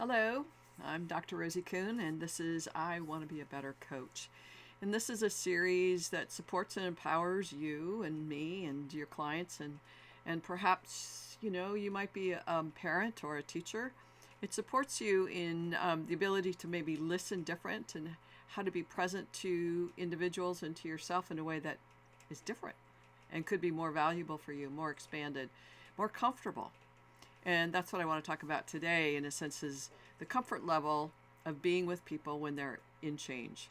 Hello, I'm Dr. Rosie Kuhn, and this is I Want to Be a Better Coach. And this is a series that supports and empowers you and me and your clients, and perhaps, you might be a parent or a teacher. It supports you in the ability to maybe listen different and how to be present to individuals and to yourself in a way that is different and could be more valuable for you, more expanded, more comfortable. And that's what I want to talk about today, in a sense, is the comfort level of being with people when they're in change.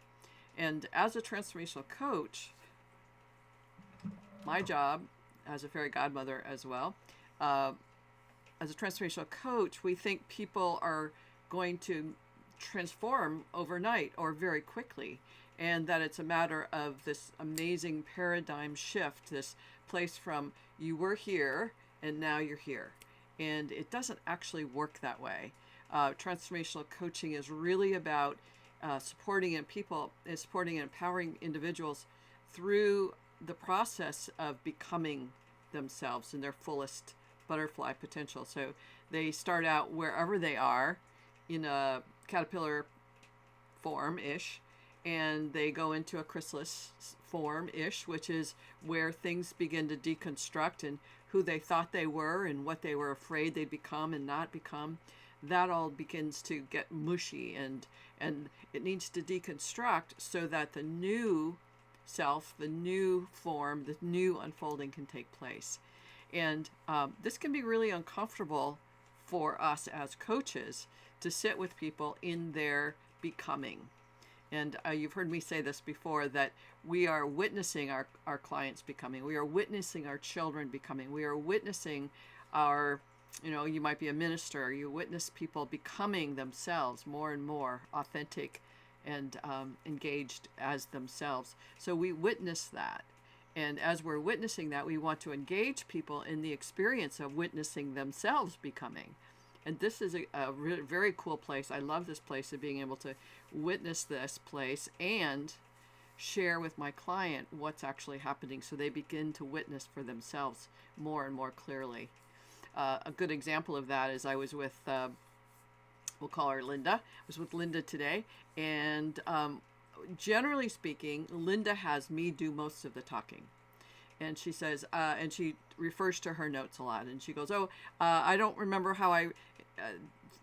And as a transformational coach, my job as a fairy godmother as well, as a transformational coach, we think people are going to transform overnight or very quickly, and that it's a matter of this amazing paradigm shift, this place from you were here and now you're here. And it doesn't actually work that way. Transformational coaching is really about supporting and empowering individuals through the process of becoming themselves in their fullest butterfly potential. So they start out wherever they are in a caterpillar form-ish, and they go into a chrysalis form-ish, which is where things begin to deconstruct, and who they thought they were and what they were afraid they'd become and not become. That all begins to get mushy, and it needs to deconstruct so that the new self, the new form, the new unfolding can take place. And this can be really uncomfortable for us as coaches to sit with people in their becoming. And you've heard me say this before, that we are witnessing our clients becoming. We are witnessing our children becoming. We are witnessing our, you might be a minister. You witness people becoming themselves more and more authentic and engaged as themselves. So we witness that. And as we're witnessing that, we want to engage people in the experience of witnessing themselves becoming. And this is a very cool place. I love this place, of being able to witness this place and share with my client what's actually happening, so they begin to witness for themselves more and more clearly. A good example of that is I was with, we'll call her Linda. I was with Linda today, and generally speaking, Linda has me do most of the talking. And she says, and she refers to her notes a lot. And she goes, I don't remember how I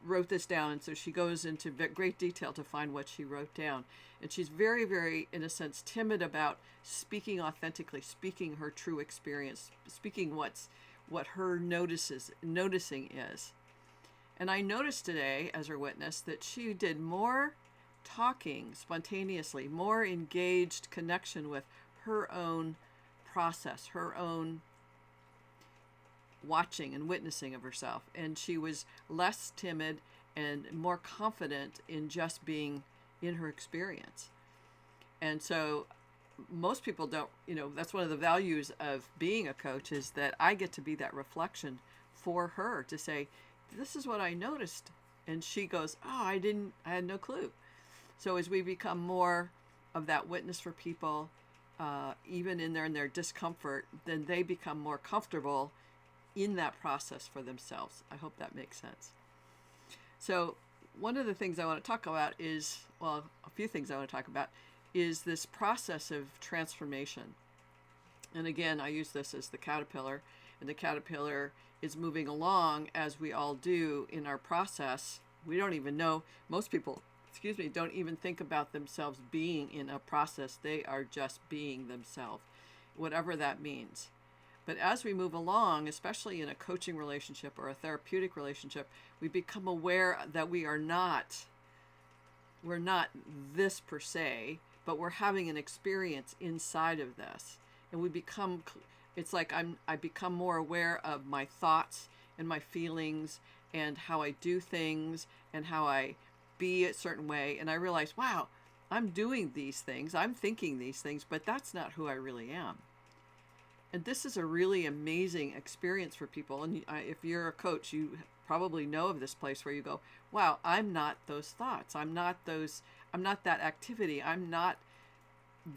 wrote this down. And so she goes into great detail to find what she wrote down. And she's very, very, in a sense, timid about speaking authentically, speaking her true experience, speaking what her noticing is. And I noticed today, as her witness, that she did more talking spontaneously, more engaged connection with her own process, her own watching and witnessing of herself. And she was less timid and more confident in just being in her experience. And so most people don't, that's one of the values of being a coach, is that I get to be that reflection for her, to say, this is what I noticed. And she goes, I had no clue. So as we become more of that witness for people, even in their discomfort, then they become more comfortable in that process for themselves. I hope that makes sense. So one of the things I want to talk about is, a few things I want to talk about, is this process of transformation. And again, I use this as the caterpillar, and the caterpillar is moving along, as we all do in our process. We don't even know, most people don't even think about themselves being in a process. They are just being themselves, whatever that means. But as we move along, especially in a coaching relationship or a therapeutic relationship, we become aware that we're not this per se, but we're having an experience inside of this. And it's like I become more aware of my thoughts and my feelings and how I do things and how I be a certain way, and I realize, wow, I'm doing these things, I'm thinking these things, but that's not who I really am. And this is a really amazing experience for people. And if you're a coach, you probably know of this place where you go, wow, I'm not those thoughts, I'm not that activity, I'm not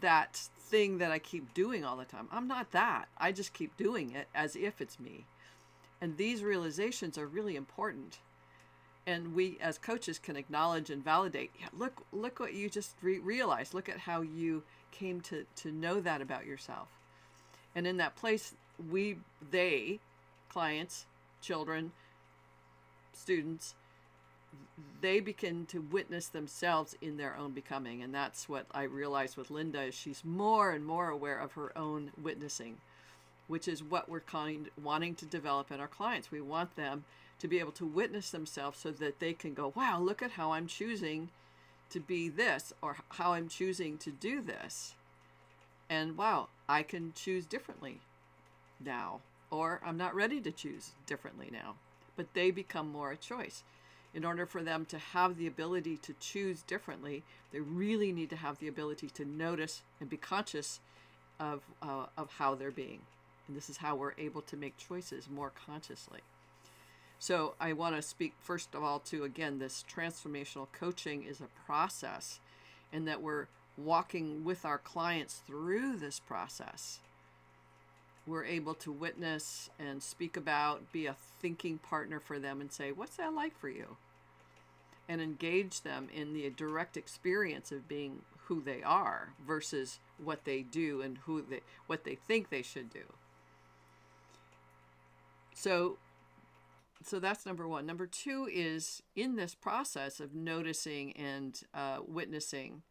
that thing that I keep doing all the time. I'm not that. I just keep doing it as if it's me. And these realizations are really important. And we as coaches can acknowledge and validate, yeah, look what you just realized. Look at how you came to know that about yourself. And in that place, they, clients, children, students, they begin to witness themselves in their own becoming. And that's what I realized with Linda, is she's more and more aware of her own witnessing, which is what we're wanting to develop in our clients. We want them to be able to witness themselves so that they can go, wow, look at how I'm choosing to be this, or how I'm choosing to do this. And wow, I can choose differently now, or I'm not ready to choose differently now. But they become more a choice. In order for them to have the ability to choose differently, they really need to have the ability to notice and be conscious of how they're being. And this is how we're able to make choices more consciously. So I want to speak first of all to, again, this transformational coaching is a process, and that we're walking with our clients through this process. We're able to witness and speak about, be a thinking partner for them and say, what's that like for you? And engage them in the direct experience of being who they are versus what they do and what they think they should do. So that's number one. Number two is, in this process of noticing and witnessing,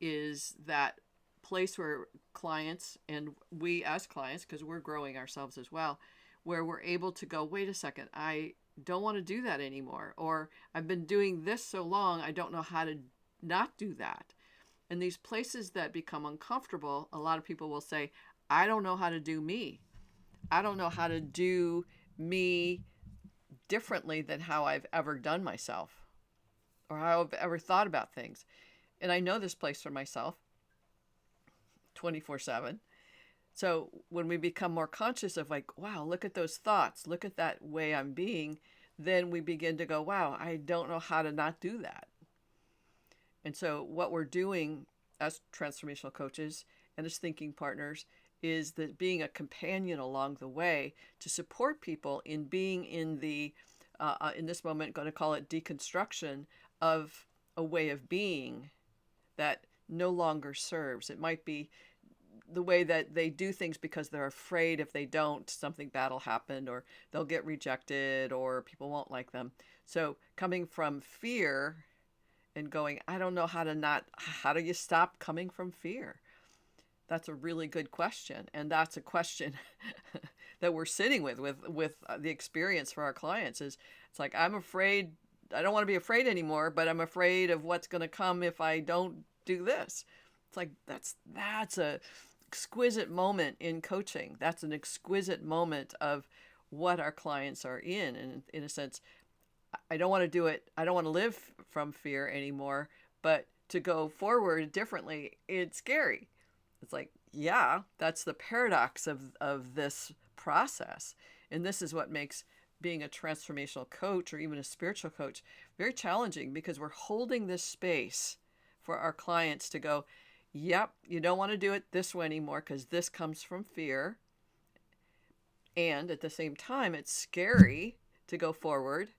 is that place where clients, and we as clients, because we're growing ourselves as well, where we're able to go, wait a second, I don't want to do that anymore. Or I've been doing this so long, I don't know how to not do that. And these places that become uncomfortable, a lot of people will say, I don't know how to do me. I don't know how to do me differently than how I've ever done myself, or how I've ever thought about things. And I know this place for myself 24/7. So when we become more conscious of, like, wow, look at those thoughts, look at that way I'm being, then we begin to go, wow, I don't know how to not do that. And so what we're doing as transformational coaches and as thinking partners is that being a companion along the way to support people in being in the, in this moment, going to call it deconstruction of a way of being that no longer serves. It might be the way that they do things because they're afraid if they don't, something bad will happen, or they'll get rejected, or people won't like them. So coming from fear and going, I don't know how do you stop coming from fear? That's a really good question. And that's a question that we're sitting with the experience for our clients. Is it's like, I'm afraid, I don't want to be afraid anymore, but I'm afraid of what's going to come if I don't do this. It's like, that's a exquisite moment in coaching. That's an exquisite moment of what our clients are in. And in a sense, I don't want to do it. I don't want to live from fear anymore, but to go forward differently, it's scary. It's like, yeah, that's the paradox of this process. And this is what makes being a transformational coach, or even a spiritual coach, very challenging, because we're holding this space for our clients to go, yep, you don't want to do it this way anymore because this comes from fear. And at the same time, it's scary to go forward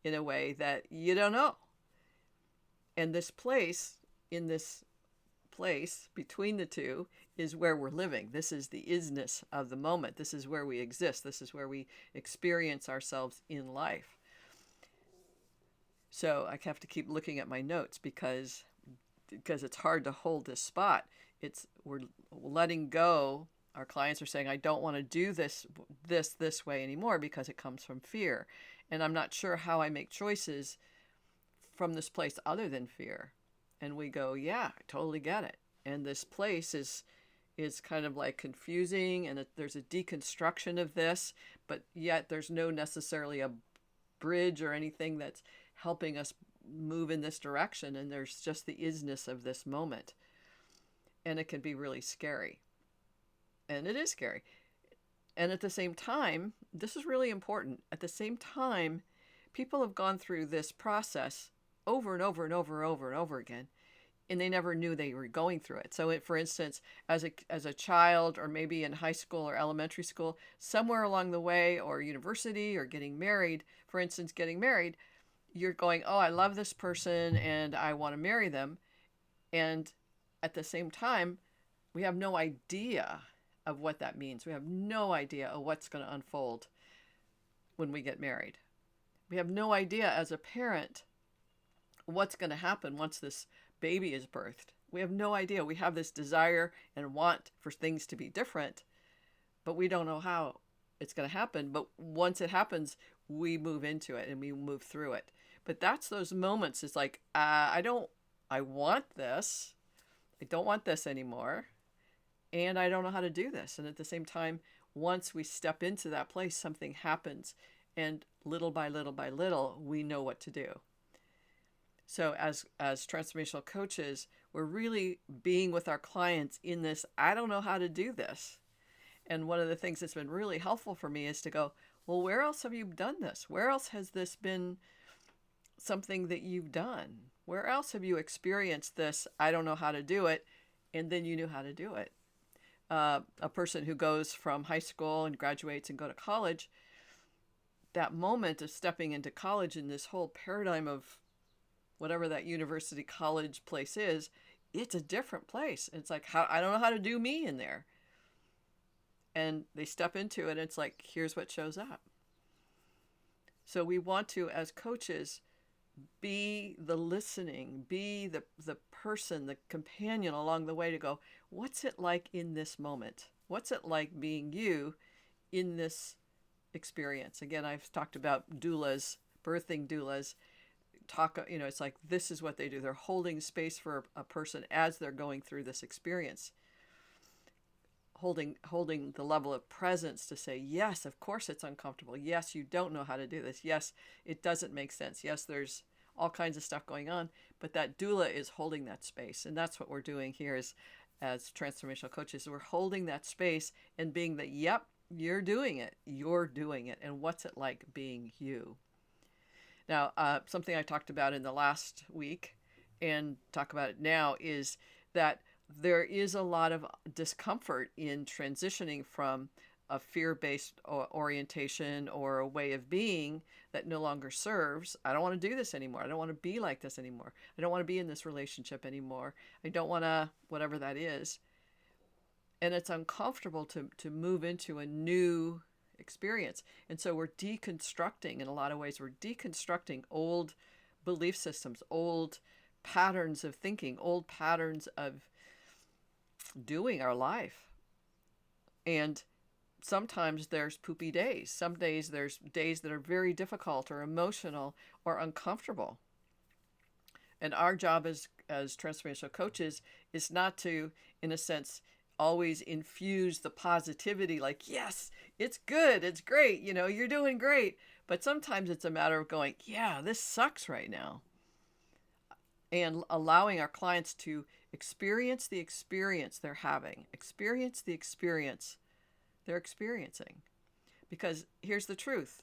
in a way that you don't know. And this place between the two is where we're living. This is the isness of the moment. This is where we exist. This is where we experience ourselves in life. So I have to keep looking at my notes because it's hard to hold this spot. We're letting go. Our clients are saying, I don't want to do this way anymore because it comes from fear. And I'm not sure how I make choices from this place other than fear. And we go, yeah, I totally get it. And this place is kind of like confusing, and there's a deconstruction of this, but yet there's no necessarily a bridge or anything that's helping us move in this direction. And there's just the isness of this moment. And it can be really scary. And it is scary. And at the same time, this is really important. At the same time, people have gone through this process over and over and over and over and over again, and they never knew they were going through it. So for instance, as a child, or maybe in high school or elementary school, somewhere along the way, or university, or getting married, for instance, getting married, you're going, oh, I love this person and I want to marry them. And at the same time, we have no idea of what that means. We have no idea of what's going to unfold when we get married. We have no idea as a parent what's going to happen once this baby is birthed. We have no idea. We have this desire and want for things to be different, but we don't know how it's going to happen. But once it happens, we move into it and we move through it. But that's those moments. It's like, I want this. I don't want this anymore. And I don't know how to do this. And at the same time, once we step into that place, something happens. And little by little by little, we know what to do. So as transformational coaches, we're really being with our clients in this, I don't know how to do this. And one of the things that's been really helpful for me is to go, well, where else have you done this? Where else has this been something that you've done? Where else have you experienced this, I don't know how to do it, and then you knew how to do it? A person who goes from high school and graduates and go to college, that moment of stepping into college in this whole paradigm of whatever that university college place is, it's a different place. It's like, I don't know how to do me in there. And they step into it, and it's like, here's what shows up. So we want to, as coaches, be the listening, be the person, the companion along the way to go, what's it like in this moment? What's it like being you in this experience? Again, I've talked about doulas, birthing doulas. It's like, this is what they do. They're holding space for a person as they're going through this experience. Holding the level of presence to say, yes, of course it's uncomfortable. Yes, you don't know how to do this. Yes, it doesn't make sense. Yes, there's all kinds of stuff going on, but that doula is holding that space. And that's what we're doing here as transformational coaches. We're holding that space and being that, yep, you're doing it. You're doing it. And what's it like being you? Now, something I talked about in the last week and talk about it now is that there is a lot of discomfort in transitioning from a fear-based orientation or a way of being that no longer serves. I don't want to do this anymore. I don't want to be like this anymore. I don't want to be in this relationship anymore. I don't want to, whatever that is. And it's uncomfortable to move into a new experience. And so we're deconstructing, in a lot of ways, we're deconstructing old belief systems, old patterns of thinking, old patterns of doing our life. And sometimes there's poopy days. Some days there's days that are very difficult or emotional or uncomfortable. And our job as transformational coaches is not to, in a sense, always infuse the positivity, like, yes, it's good, it's great, you're doing great. But sometimes it's a matter of going, yeah, this sucks right now. And allowing our clients to experience the experience they're having, experience the experience they're experiencing. Because here's the truth.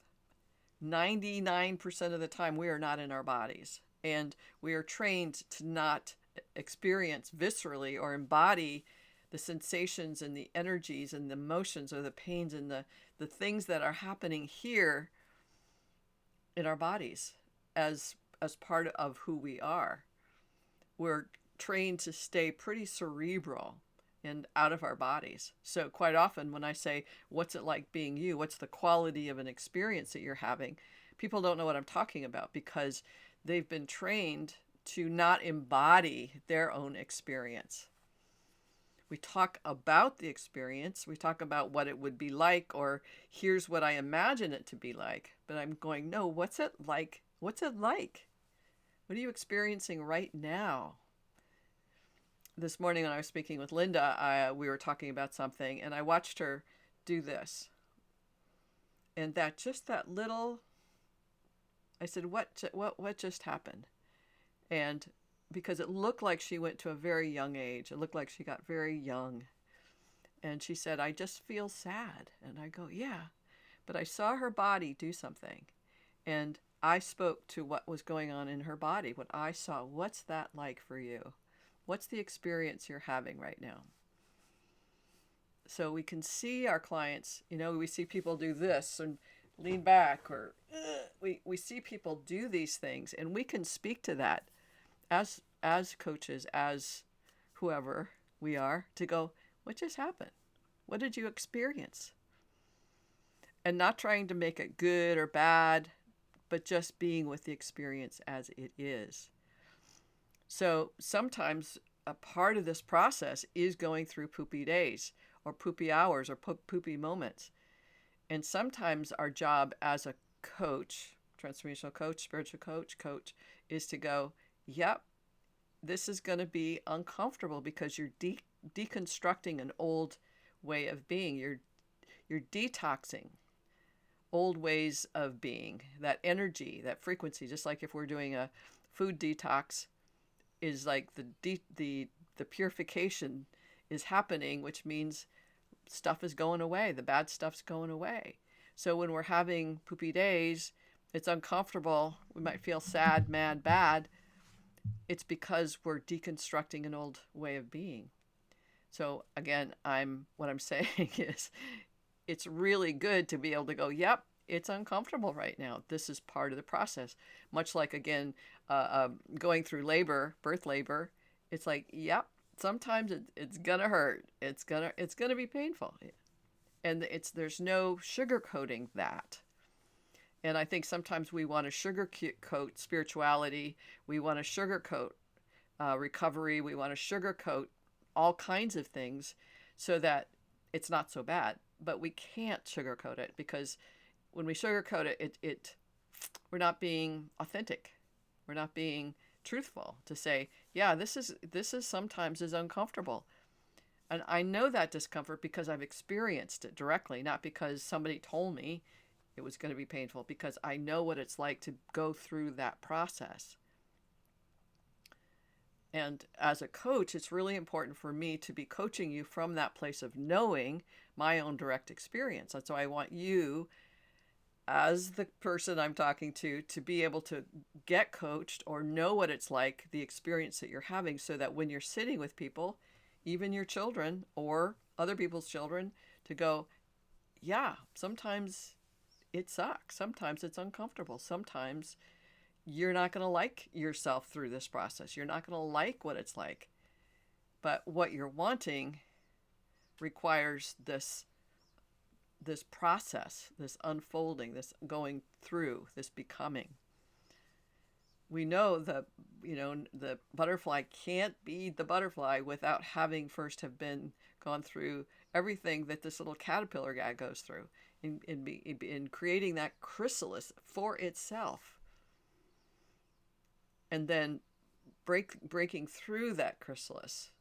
99% of the time, we are not in our bodies. And we are trained to not experience viscerally or embody the sensations and the energies and the emotions or the pains and the things that are happening here in our bodies as part of who we are. We're trained to stay pretty cerebral and out of our bodies. So quite often when I say, what's it like being you? What's the quality of an experience that you're having? People don't know what I'm talking about because they've been trained to not embody their own experience. We talk about the experience. We talk about what it would be like, or here's what I imagine it to be like. But I'm going, no, what's it like? What's it like? What are you experiencing right now? This morning when I was speaking with Linda, we were talking about something, and I watched her do this. And that little, I said, what just happened? And because it looked like she went to a very young age. It looked like she got very young. And she said, I just feel sad. And I go, yeah. But I saw her body do something. And I spoke to what was going on in her body, what I saw. What's that like for you? What's the experience you're having right now? So we can see our clients, we see people do this, and lean back, or we see people do these things, and we can speak to that as coaches, as whoever we are, to go, what just happened? What did you experience? And not trying to make it good or bad, but just being with the experience as it is. So sometimes a part of this process is going through poopy days or poopy hours or poopy moments. And sometimes our job as a coach, transformational coach, spiritual coach, is to go, yep, this is going to be uncomfortable because you're deconstructing an old way of being. You're detoxing old ways of being, that energy, that frequency. Just like if we're doing a food detox, is like the purification is happening, which means stuff is going away. The bad stuff's going away. So when we're having poopy days, it's uncomfortable. We might feel sad, mad, bad. It's because we're deconstructing an old way of being. So again, what I'm saying is, it's really good to be able to go, yep, it's uncomfortable right now. This is part of the process. Much like, again, going through labor, birth labor, it's like, yep, sometimes it's gonna hurt. It's gonna be painful, and there's no sugarcoating that. And I think sometimes we want to sugarcoat spirituality. We want to sugarcoat recovery. We want to sugarcoat all kinds of things so that it's not so bad. But we can't sugarcoat it, because when we sugarcoat it, we're not being authentic. We're not being truthful to say, yeah, this is sometimes is uncomfortable. And I know that discomfort because I've experienced it directly, not because somebody told me it was going to be painful, because I know what it's like to go through that process. And as a coach, it's really important for me to be coaching you from that place of knowing my own direct experience. And so I want you, as the person I'm talking to be able to get coached or know what it's like, the experience that you're having, so that when you're sitting with people, even your children or other people's children, to go, yeah, sometimes it sucks. Sometimes it's uncomfortable. Sometimes you're not going to like yourself through this process. You're not going to like what it's like. But what you're wanting requires this process, this unfolding, this going through, this becoming. We know the butterfly can't be the butterfly without having first have gone through everything that this little caterpillar guy goes through in creating that chrysalis for itself. And then breaking through that chrysalis.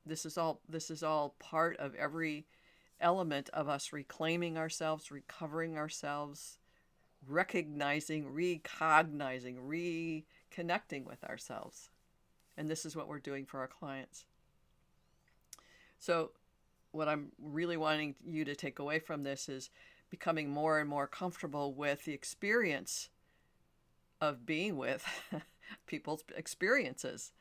This is all part of every element of us reclaiming ourselves, recovering ourselves, recognizing, recognizing, reconnecting with ourselves. And this is what we're doing for our clients. So what I'm really wanting you to take away from this is becoming more and more comfortable with the experience of being with people's experiences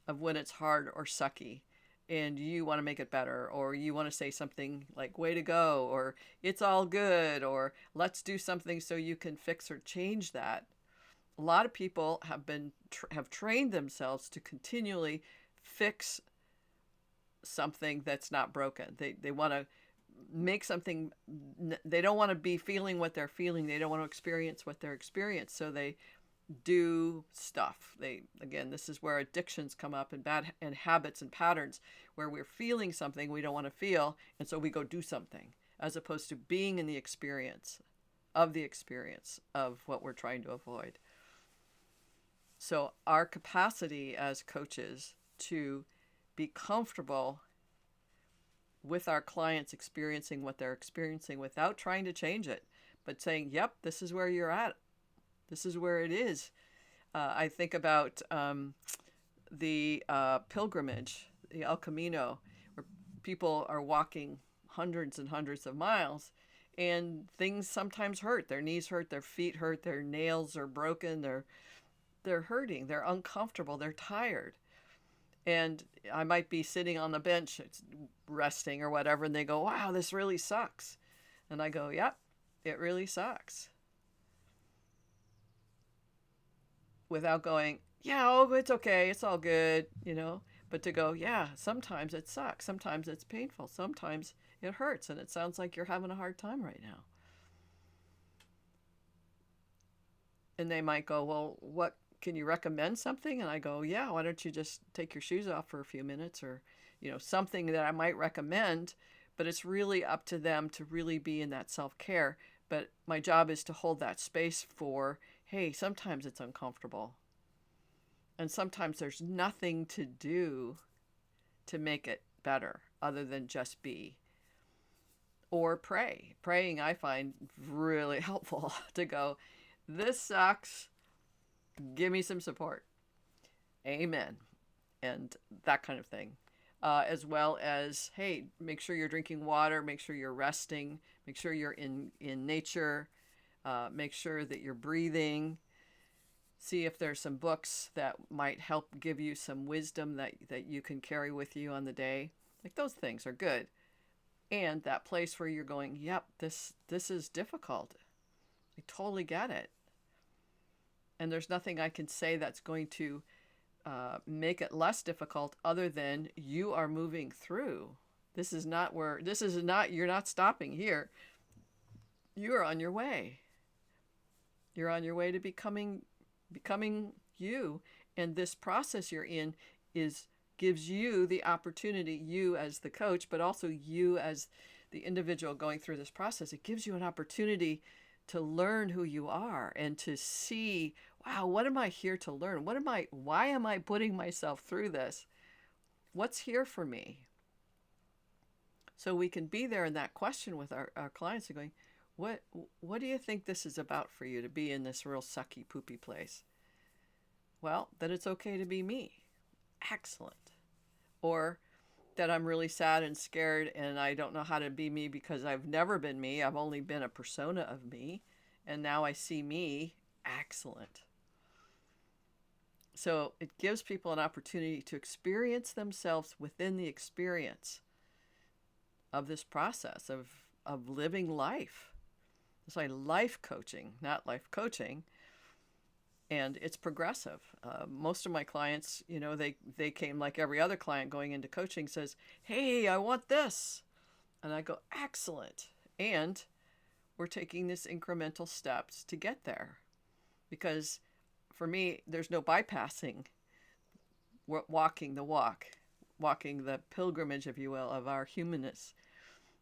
of when it's hard or sucky, and you want to make it better, or you want to say something like, way to go, or it's all good, or let's do something so you can fix or change that. A lot of people have trained themselves to continually fix something that's not broken. They want to make something, they don't want to be feeling what they're feeling. They don't want to experience what they're experiencing. So they do stuff. Again, this is where addictions come up, and habits and patterns, where we're feeling something we don't want to feel. And so we go do something, as opposed to being in the experience of what we're trying to avoid. So our capacity as coaches to be comfortable with our clients experiencing what they're experiencing without trying to change it, but saying, yep, this is where you're at. This is where it is. I think about the pilgrimage, the El Camino, where people are walking hundreds and hundreds of miles, and things sometimes hurt. Their knees hurt, their feet hurt, their nails are broken, they're hurting, they're uncomfortable, they're tired. And I might be sitting on the bench resting or whatever, and they go, wow, this really sucks. And I go, yep, It really sucks. Without going, yeah, oh, it's okay, it's all good, But to go, yeah, sometimes it sucks. Sometimes it's painful. Sometimes it hurts, and it sounds like you're having a hard time right now. And they might go, well, what can you recommend something? And I go, yeah, why don't you just take your shoes off for a few minutes, or something that I might recommend. But it's really up to them to really be in that self-care. But my job is to hold that space for, hey, sometimes it's uncomfortable, and sometimes there's nothing to do to make it better other than just be. Or pray. Praying I find really helpful to go, this sucks, give me some support. Amen. And that kind of thing. As well as, hey, make sure you're drinking water, make sure you're resting, make sure you're in nature, make sure that you're breathing. See if there's some books that might help give you some wisdom that you can carry with you on the day. Like, those things are good. And that place where you're going, yep, this is difficult. I totally get it. And there's nothing I can say that's going to make it less difficult other than you are moving through. You're not stopping here. You are on your way. You're on your way to becoming you. And this process you're in gives you the opportunity, you as the coach, but also you as the individual going through this process. It gives you an opportunity to learn who you are and to see, wow, what am I here to learn? Why am I putting myself through this? What's here for me? So we can be there in that question with our clients and going, what do you think this is about for you to be in this real sucky, poopy place? Well, that it's okay to be me. Excellent. Or that I'm really sad and scared and I don't know how to be me because I've never been me. I've only been a persona of me. And now I see me. Excellent. So it gives people an opportunity to experience themselves within the experience of this process of living life. It's like life coaching, not life coaching. And it's progressive. Most of my clients, they came like every other client going into coaching says, hey, I want this. And I go, excellent. And we're taking this incremental steps to get there. Because for me, there's no bypassing. We're walking the walk, walking the pilgrimage, if you will, of our humanness.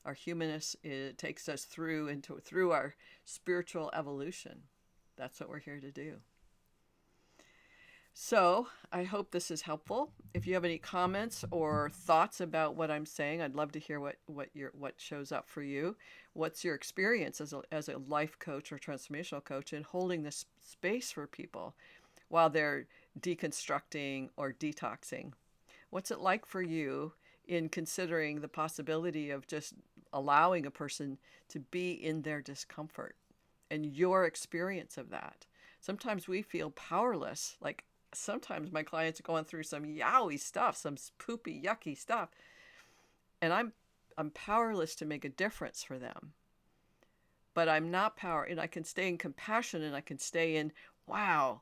Our humanness, it takes us through our spiritual evolution. That's what we're here to do. So I hope this is helpful. If you have any comments or thoughts about what I'm saying, I'd love to hear what shows up for you. What's your experience as a life coach or transformational coach in holding this space for people while they're deconstructing or detoxing? What's it like for you in considering the possibility of just allowing a person to be in their discomfort and your experience of that? Sometimes we feel powerless, like sometimes my clients are going through some yowie stuff, some poopy, yucky stuff, and I'm powerless to make a difference for them. But I'm not and I can stay in compassion, and I can stay in, wow,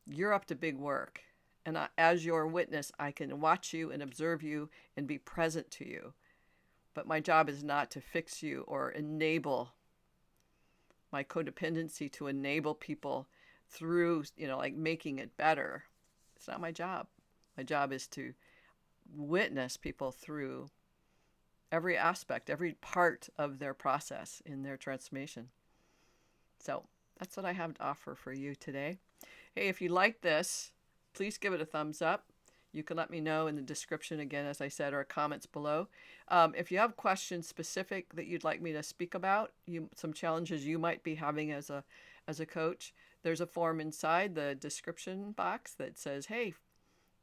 you're up to big work. And as your witness, I can watch you and observe you and be present to you. But my job is not to fix you or enable my codependency to enable people through, like making it better. It's not my job. My job is to witness people through every aspect, every part of their process in their transformation. So that's what I have to offer for you today. Hey, if you like this, please give it a thumbs up. You can let me know in the description, again, as I said, or comments below. If you have questions specific that you'd like me to speak about, some challenges you might be having as a coach, there's a form inside the description box that says, hey,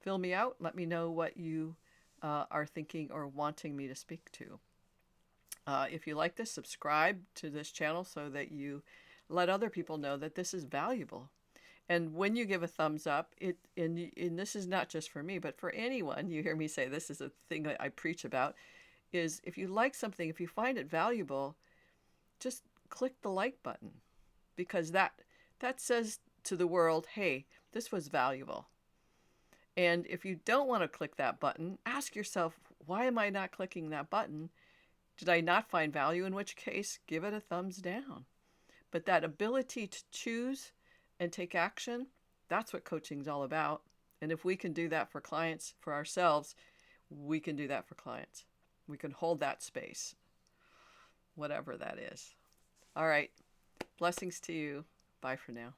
fill me out. Let me know what you are thinking or wanting me to speak to. If you like this, subscribe to this channel so that you let other people know that this is valuable. And when you give a thumbs up, and this is not just for me, but for anyone, you hear me say this is a thing that I preach about, is if you like something, if you find it valuable, just click the like button, because that says to the world, hey, this was valuable. And if you don't want to click that button, ask yourself, why am I not clicking that button? Did I not find value? In which case, give it a thumbs down. But that ability to choose and take action, that's what coaching's all about. And if we can do that for clients, for ourselves, we can do that for clients. We can hold that space, whatever that is. All right. Blessings to you. Bye for now.